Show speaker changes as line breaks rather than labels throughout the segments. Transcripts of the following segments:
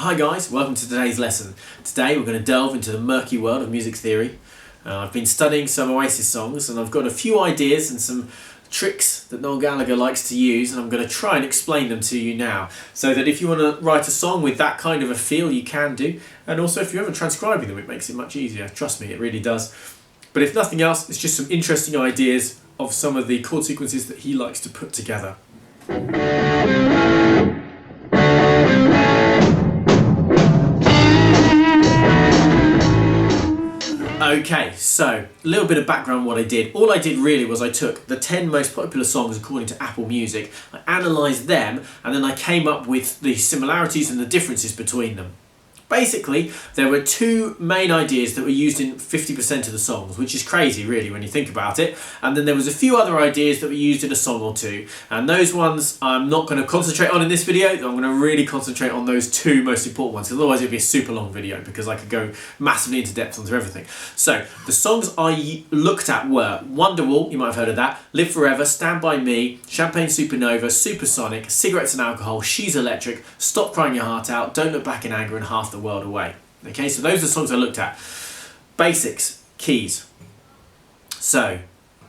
Hi guys, welcome to today's lesson. Today we're going to delve into the murky world of music theory. I've been studying some Oasis songs and I've got a few ideas and some tricks that Noel Gallagher likes to use, and I'm going to try and explain them to you now, so that if you want to write a song with that kind of a feel, you can do, and also if you're ever transcribing them, it makes it much easier. Trust me, it really does. But if nothing else, it's just some interesting ideas of some of the chord sequences that he likes to put together. Okay, so a little bit of background on what I did. All I did really was I took the 10 most popular songs according to Apple Music, I analysed them, and then I came up with the similarities and the differences between them. Basically, there were two main ideas that were used in 50% of the songs, which is crazy really when you think about it. And then there was a few other ideas that were used in a song or two. And those ones I'm not going to concentrate on in this video. I'm going to really concentrate on those two most important ones. Otherwise it'd be a super long video because I could go massively into depth onto everything. So the songs I looked at were Wonderwall, you might have heard of that, Live Forever, Stand By Me, Champagne Supernova, Supersonic, Cigarettes and Alcohol, She's Electric, Stop Crying Your Heart Out, Don't Look Back in Anger, and Half the World Away. Okay, so those are the songs I looked at. Basics, keys. So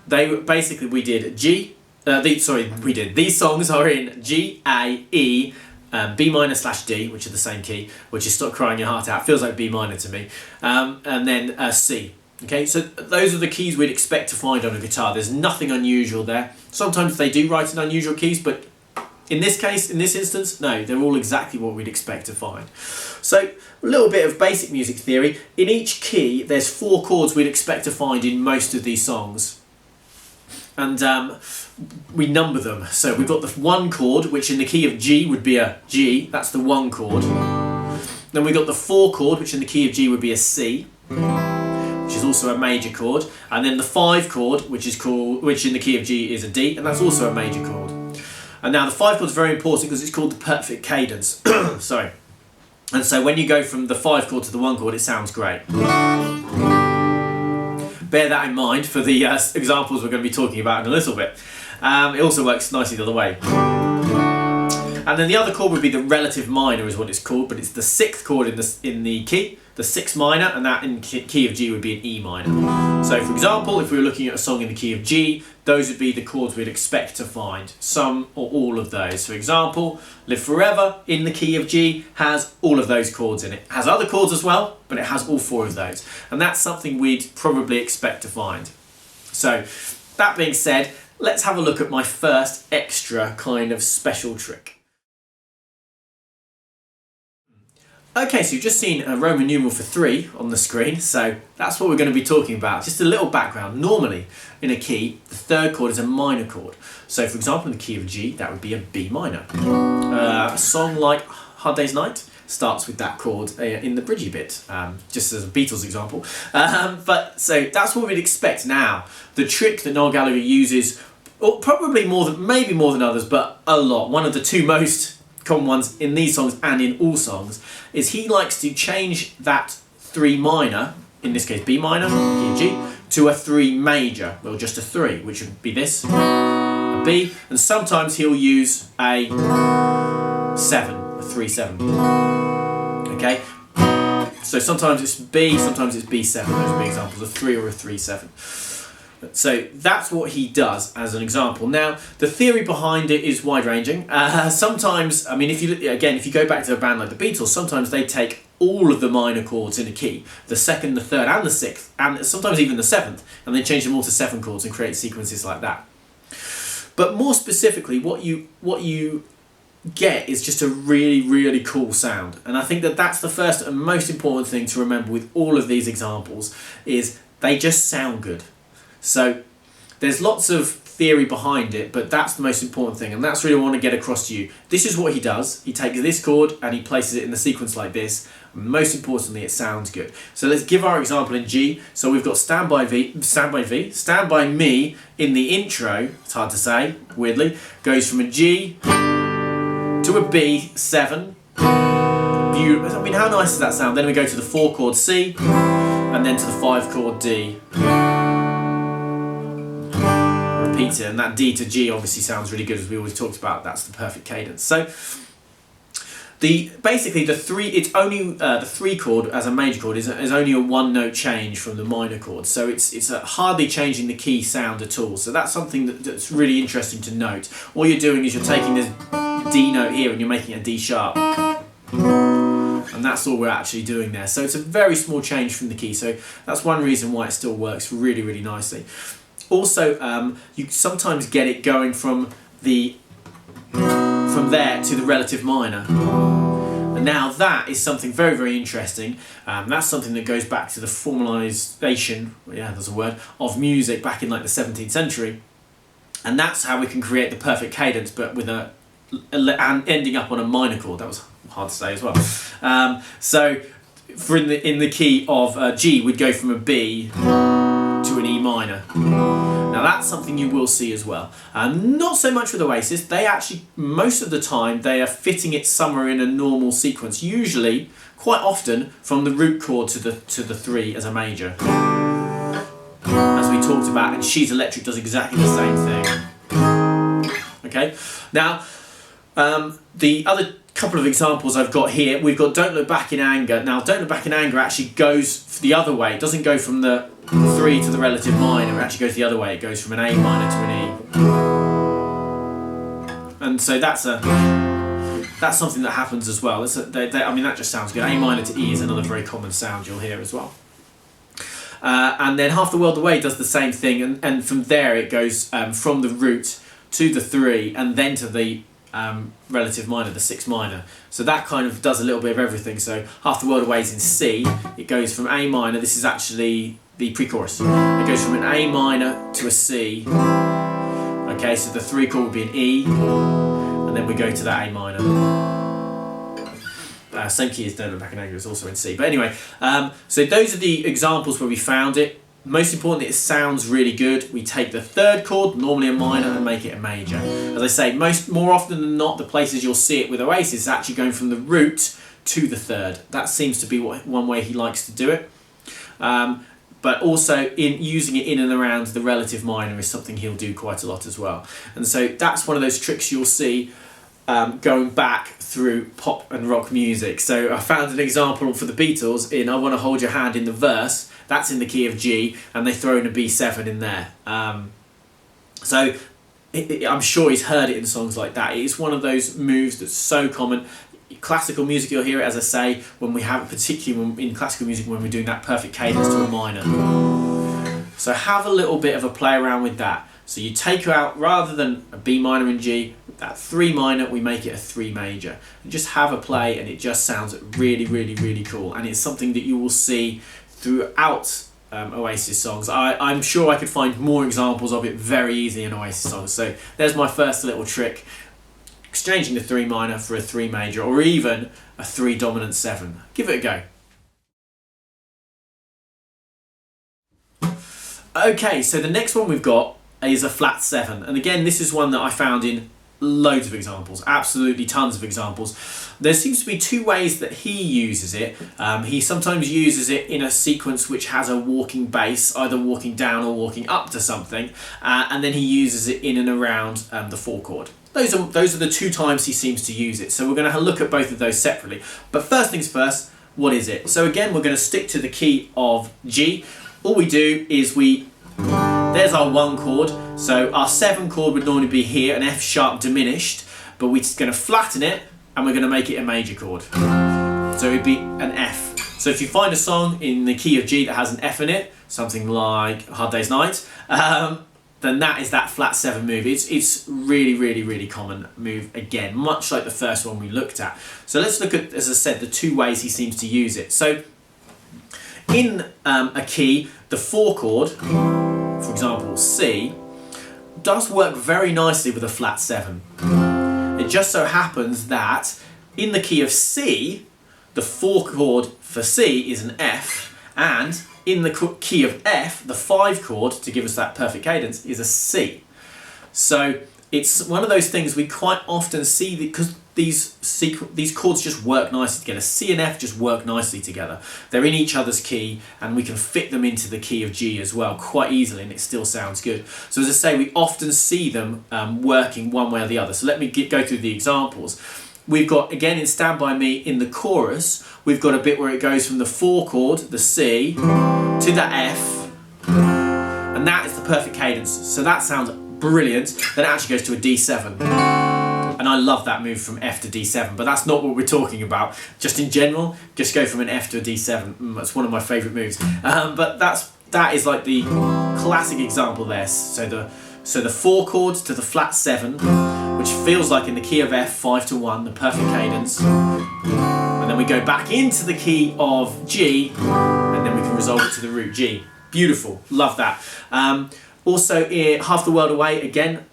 they basically we did these songs are in G, A, E, B minor / D, which are the same key, which is Stop Crying Your Heart Out. Feels like B minor to me, and then C. Okay, so those are the keys we'd expect to find on a guitar. There's nothing unusual there. Sometimes they do write in unusual keys, but in this case, in this instance, no, they're all exactly what we'd expect to find. So, a little bit of basic music theory. In each key, there's 4 chords we'd expect to find in most of these songs. And we number them. So we've got the 1 chord, which in the key of G would be a G. That's the 1 chord. Then we've got the 4 chord, which in the key of G would be a C, which is also a major chord. And then the 5 chord, which in the key of G is a D, and that's also a major chord. And now the 5 chord is very important because it's called the perfect cadence. Sorry. And so when you go from the 5 chord to the 1 chord, it sounds great. Bear that in mind for the examples we're going to be talking about in a little bit. It also works nicely the other way. And then the other chord would be the relative minor is what it's called, but it's the 6th chord in the key, the 6th minor, and that in key of G would be an E minor. So for example, if we were looking at a song in the key of G, those would be the chords we'd expect to find, some or all of those. For example, Live Forever in the key of G has all of those chords in it. It has other chords as well, but it has all 4 of those. And that's something we'd probably expect to find. So that being said, let's have a look at my first extra kind of special trick. Okay, so you've just seen a Roman numeral for 3 on the screen, so that's what we're going to be talking about. Just a little background. Normally, in a key, the 3rd chord is a minor chord. So, for example, in the key of G, that would be a B minor. A song like Hard Day's Night starts with that chord in the bridgey bit, just as a Beatles example. So that's what we'd expect now. The trick that Noel Gallagher uses, or probably maybe more than others, but a lot. One of the 2 most common ones in these songs and in all songs is he likes to change that 3 minor, in this case B minor, key of G, to a 3 major, well just a 3, which would be this, a B, and sometimes he'll use a 7, a 3/7. Okay, so sometimes it's B, sometimes it's B7. Those would be examples of 3 or a 3/7. So that's what he does as an example. Now, the theory behind it is wide-ranging. Sometimes, I mean, if you go back to a band like the Beatles, sometimes they take all of the minor chords in a key, the 2nd, the 3rd, and the 6th, and sometimes even the 7th, and they change them all to 7 chords and create sequences like that. But more specifically, what you get is just a really, really cool sound. And I think that that's the first and most important thing to remember with all of these examples is they just sound good. So there's lots of theory behind it, but that's the most important thing, and that's really what I want to get across to you. This is what he does. He takes this chord and he places it in the sequence like this. Most importantly, it sounds good. So let's give our example in G. So we've got Stand By Me in the intro, it's hard to say, weirdly, goes from a G to a B7. I mean, how nice does that sound? Then we go to the 4 chord C, and then to the 5 chord D. Repeat it, and that D to G obviously sounds really good, as we always talked about. That's the perfect cadence. So Basically the three chord as a major chord is only a one note change from the minor chord, so it's hardly changing the key sound at all. So that's something that's really interesting to note. All you're doing is you're taking this D note here and you're making a D sharp, and that's all we're actually doing there. So it's a very small change from the key, so that's one reason why it still works really, really nicely. Also, you sometimes get it going from there to the relative minor. And now that is something very, very interesting. That's something that goes back to the formalisation, yeah, there's a word, of music back in like the 17th century. And that's how we can create the perfect cadence, but with and ending up on a minor chord. That was hard to say as well. So for in the key of G, we'd go from a B to an E minor. Now that's something you will see as well. Not so much with Oasis. They actually, most of the time, they are fitting it somewhere in a normal sequence. Usually, quite often, from the root chord to the 3 as a major, as we talked about. And She's Electric does exactly the same thing. Okay. Now, the other couple of examples I've got here, we've got Don't Look Back in Anger. Now, Don't Look Back in Anger actually goes the other way. It doesn't go from the 3 to the relative minor. It actually goes the other way. It goes from an A minor to an E. And so that's something that happens as well. I mean, that just sounds good. A minor to E is another very common sound you'll hear as well. And then Half the World Away does the same thing, and from there it goes from the root to the 3 and then to the relative minor, the 6 minor. So that kind of does a little bit of everything. So Half the World Away is in C. It goes from A minor. This is actually the pre-chorus. It goes from an A minor to a C. Okay, so the 3 chord would be an E, and then we go to that A minor. Same key as Don't Look Back in Anger is also in C. But anyway, so those are the examples where we found it. Most importantly, it sounds really good. We take the 3rd chord, normally a minor, and make it a major. As I say, more often than not, the places you'll see it with Oasis is actually going from the root to the 3rd. That seems to be one way he likes to do it. But also using it in and around the relative minor is something he'll do quite a lot as well. And so that's one of those tricks you'll see going back through pop and rock music. So I found an example for the Beatles in I Wanna Hold Your Hand in the verse. That's in the key of G, and they throw in a B7 in there. So I'm sure he's heard it in songs like that. It's one of those moves that's so common. Classical music, you'll hear it, as I say, when we have, particularly in classical music, when we're doing that perfect cadence to a minor. So have a little bit of a play around with that. So you take out, rather than a B minor and G, that 3 minor, we make it a 3 major. And just have a play, and it just sounds really, really, really cool. And it's something that you will see throughout Oasis songs. I'm sure I could find more examples of it very easily in Oasis songs. So there's my first little trick. Exchanging the 3 minor for a 3 major, or even a 3 dominant 7. Give it a go. Okay, so the next one we've got is a flat 7. And again, this is one that I found in loads of examples, absolutely tons of examples. There seems to be 2 ways that he uses it. He sometimes uses it in a sequence which has a walking bass, either walking down or walking up to something, and then he uses it in and around the 4 chord. Those are the 2 times he seems to use it. So we're going to look at both of those separately. But first things first, what is it? So again, we're going to stick to the key of G. All we do is there's our 1 chord. So our 7 chord would normally be here, an F sharp diminished, but we're going to flatten it and we're going to make it a major chord. So it'd be an F. So if you find a song in the key of G that has an F in it, something like Hard Day's Night, then that is that flat 7 move. It's really, really, really common move, again, much like the first one we looked at. So let's look at, as I said, the 2 ways he seems to use it. So in a key, the 4 chord, for example, C, does work very nicely with a flat 7. It just so happens that in the key of C, the 4 chord for C is an F, and in the key of F, the 5 chord, to give us that perfect cadence, is a C. So it's one of those things we quite often see, because these chords just work nicely together. C and F just work nicely together. They're in each other's key, and we can fit them into the key of G as well quite easily, and it still sounds good. So as I say, we often see them working one way or the other. So let me go through the examples. we've got, again in Stand By Me, in the chorus, we've got a bit where it goes from the 4 chord, the C, to the F, and that is the perfect cadence. So that sounds brilliant. Then it actually goes to a D7. And I love that move from F to D7, but that's not what we're talking about. Just in general, just go from an F to a D7. That's one of my favourite moves. But that is like the classic example there. So the 4 chords to the flat 7, which feels like in the key of F, 5 to 1, the perfect cadence. And then we go back into the key of G, and then we can resolve it to the root G. Beautiful, love that. Also, Half the World Away, again,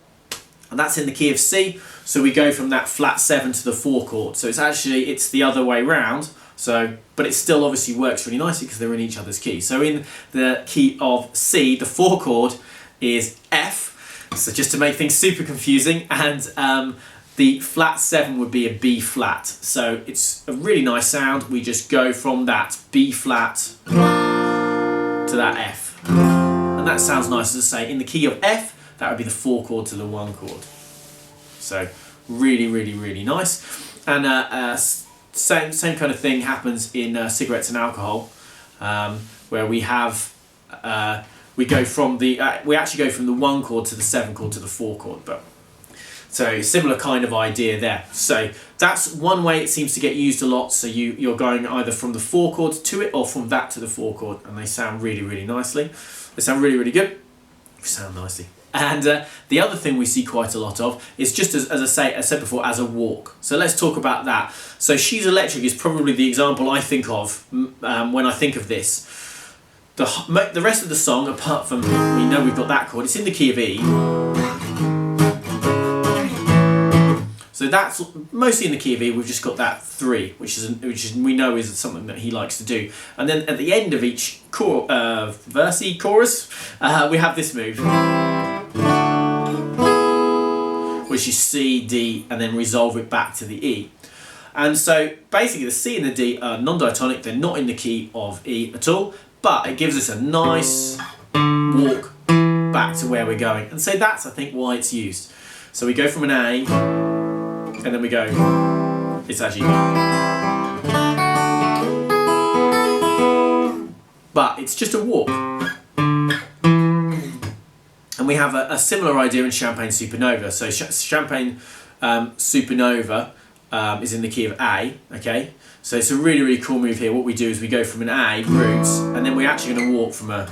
and that's in the key of C. So we go from that flat 7 to the 4 chord. So it's the other way round. So, but it still obviously works really nicely because they're in each other's key. So in the key of C, the 4 chord is F. So just to make things super confusing, and the flat 7 would be a B flat. So it's a really nice sound. We just go from that B flat to that F. And that sounds nice, as I say. In the key of F, that would be the 4 chord to the 1 chord. So really, really, really nice. And same kind of thing happens in Cigarettes and Alcohol, where we have we actually go from the 1 chord to the 7 chord to the 4 chord. But so similar kind of idea there. So that's one way it seems to get used a lot. So you're going either from the 4 chord to it or from that to the 4 chord, and they sound really, really nicely. They sound really, really good. They sound nicely. And the other thing we see quite a lot of is just as I said before, as a walk. So let's talk about that. So She's Electric is probably the example I think of when I think of this. The rest of the song, apart from, we know we've got that chord, it's in the key of E. So that's mostly in the key of E. We've just got that 3, which we know is something that he likes to do. And then at the end of each chorus, we have this move, which is C, D, and then resolve it back to the E. And so basically the C and the D are non-diatonic. They're not in the key of E at all, but it gives us a nice walk back to where we're going. And so that's, I think, why it's used. So we go from an A, and then we go, it's actually, but it's just a walk. And we have a similar idea in Champagne Supernova. So Champagne Supernova is in the key of A, okay? So it's a really, really cool move here. What we do is we go from an A, root, and then we're actually going to walk from the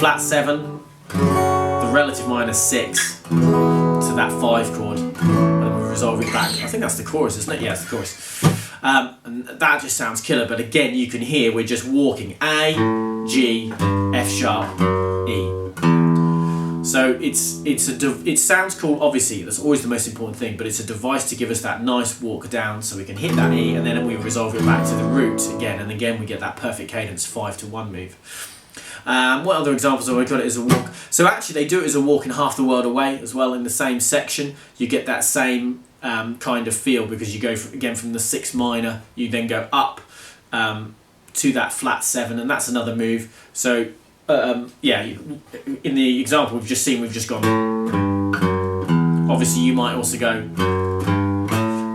flat 7, the relative minor 6, to that 5 chord, and we resolve it back. I think that's the chorus, isn't it? Yeah, it's the chorus. And that just sounds killer, but again, you can hear we're just walking A, G, F sharp, E. So it sounds cool, obviously, that's always the most important thing, but it's a device to give us that nice walk down so we can hit that E, and then we resolve it back to the root again, and again we get that perfect cadence 5 to 1 move. What other examples have I got it as a walk? So actually they do it as a walk in Half the World Away as well, in the same section. You get that same kind of feel, because you go again from the 6 minor, you then go up to that flat 7, and that's another move. So yeah, in the example we've just seen, we've just gone. Obviously you might also go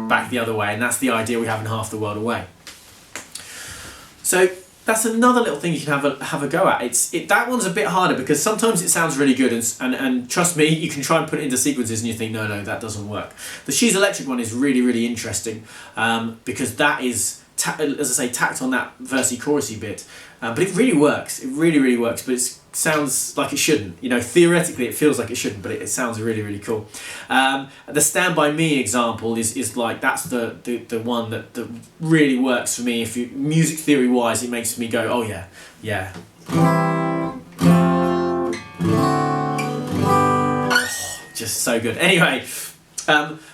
back the other way, and that's the idea we have in Half the World Away. So that's another little thing you can have a go at. That one's a bit harder because sometimes it sounds really good, and trust me, you can try and put it into sequences and you think, no, that doesn't work. The She's Electric one is really, really interesting because that is, as I say, tacked on that versey chorusy bit, but it really works. It really, really works, but it sounds like it shouldn't. You know, theoretically it feels like it shouldn't, but it sounds really, really cool. The Stand By Me example is like, that's the one that really works for me. If you, music theory wise, it makes me go, oh yeah, yeah. Oh, just so good. Anyway,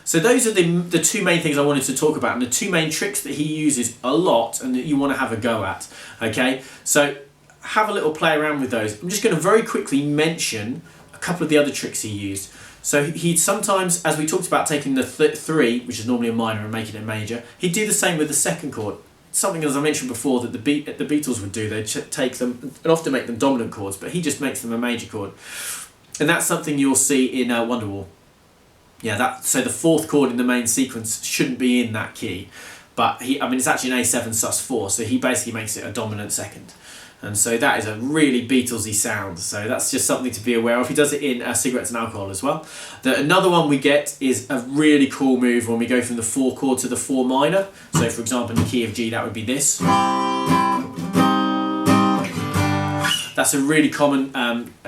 so those are the 2 main things I wanted to talk about, and the 2 main tricks that he uses a lot and that you want to have a go at. Okay, so have a little play around with those. I'm just going to very quickly mention a couple of the other tricks he used. So he'd sometimes, as we talked about, taking the 3, which is normally a minor, and making it a major, he'd do the same with the 2nd chord. Something, as I mentioned before, that the Beatles would do. They'd take them and often make them dominant chords, but he just makes them a major chord. And that's something you'll see in Wonderwall. So the fourth chord in the main sequence shouldn't be in that key, but it's actually an A7 sus4, so he basically makes it a dominant second. And so that is a really Beatlesy sound. So that's just something to be aware of. He does it in Cigarettes and Alcohol as well. Another one we get is a really cool move when we go from the 4 chord to the 4 minor. So for example, in the key of G, that would be this. That's a really common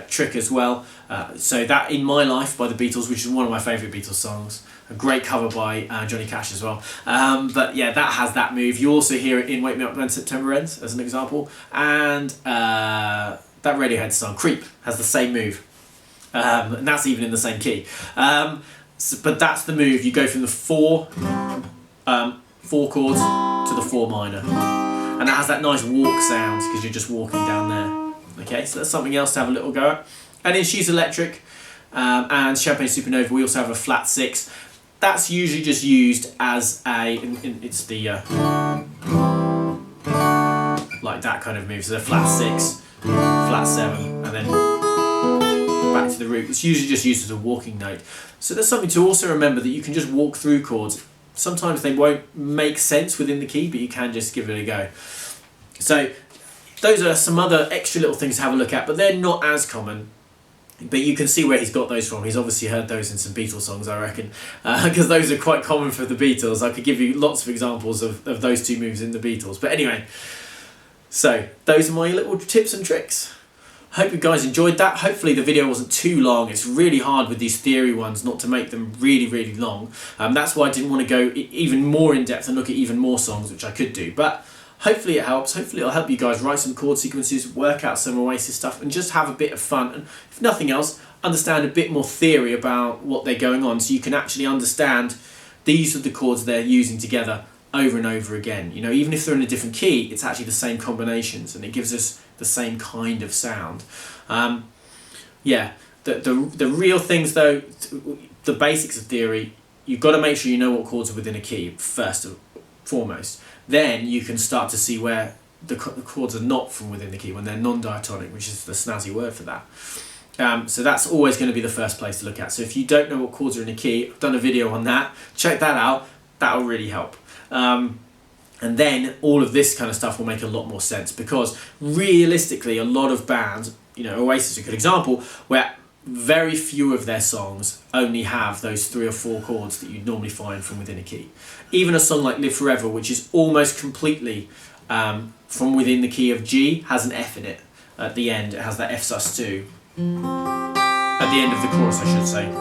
trick as well. So that In My Life by the Beatles, which is one of my favourite Beatles songs. A great cover by Johnny Cash as well. But yeah, that has that move. You also hear it in Wake Me Up When September Ends, as an example. And that Radiohead song, Creep, has the same move. And that's even in the same key. But that's the move. You go from the 4 chords to the 4 minor. And that has that nice walk sound, because you're just walking down there. Okay, so that's something else to have a little go at. And in She's Electric and Champagne Supernova, we also have a flat 6. That's usually just used as it's the like that kind of move. So the flat 6, flat 7, and then back to the root. It's usually just used as a walking note. So there's something to also remember, that you can just walk through chords. Sometimes they won't make sense within the key, but you can just give it a go. So those are some other extra little things to have a look at, but they're not as common. But you can see where he's got those from. He's obviously heard those in some Beatles songs, I reckon, because those are quite common for the Beatles. I could give you lots of examples of those two moves in the Beatles. But anyway, so those are my little tips and tricks. Hope you guys enjoyed that. Hopefully the video wasn't too long. It's really hard with these theory ones not to make them really, really long. That's why I didn't want to go even more in depth and look at even more songs, which I could do. But hopefully it helps. Hopefully it'll help you guys write some chord sequences, work out some Oasis stuff, and just have a bit of fun. And if nothing else, understand a bit more theory about what they're going on, so you can actually understand these are the chords they're using together over and over again. You know, even if they're in a different key, it's actually the same combinations, and it gives us the same kind of sound. The real things though, the basics of theory, you've got to make sure you know what chords are within a key first and foremost. Then you can start to see where the chords are not from within the key, when they're non-diatonic, which is the snazzy word for that. So that's always going to be the first place to look at. So if you don't know what chords are in a key, I've done a video on that. Check that out. That'll really help. And then all of this kind of stuff will make a lot more sense, because realistically, a lot of bands, you know, Oasis is a good example, where very few of their songs only have those 3 or 4 chords that you'd normally find from within a key. Even a song like Live Forever, which is almost completely from within the key of G, has an F in it at the end. It has that F sus2 at the end of the chorus, I should say.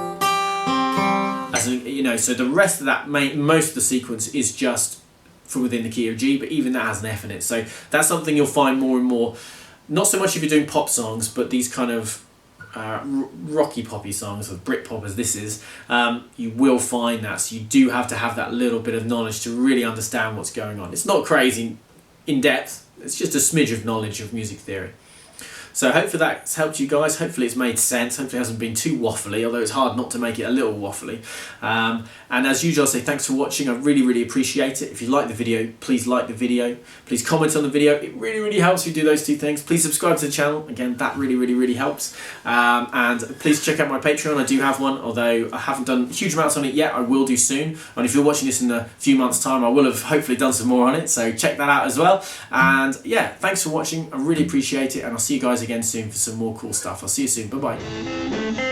So the rest of that, most of the sequence is just from within the key of G, but even that has an F in it. So that's something you'll find more and more. Not so much if you're doing pop songs, but these kind of rocky poppy songs, or Britpop as this is, you will find that. So you do have to have that little bit of knowledge to really understand what's going on. It's not crazy in depth, it's just a smidge of knowledge of music theory. So hopefully that's helped you guys. Hopefully it's made sense. Hopefully it hasn't been too waffly, although it's hard not to make it a little waffly. And as usual, I'll say thanks for watching. I really, really appreciate it. If you like the video, please like the video. Please comment on the video. It really, really helps you do those two things. Please subscribe to the channel. Again, that really, really, really helps. And please check out my Patreon. I do have one, although I haven't done huge amounts on it yet. I will do soon. And if you're watching this in a few months' time, I will have hopefully done some more on it. So check that out as well. And yeah, thanks for watching. I really appreciate it. And I'll see you guys again soon for some more cool stuff. I'll see you soon. Bye-bye.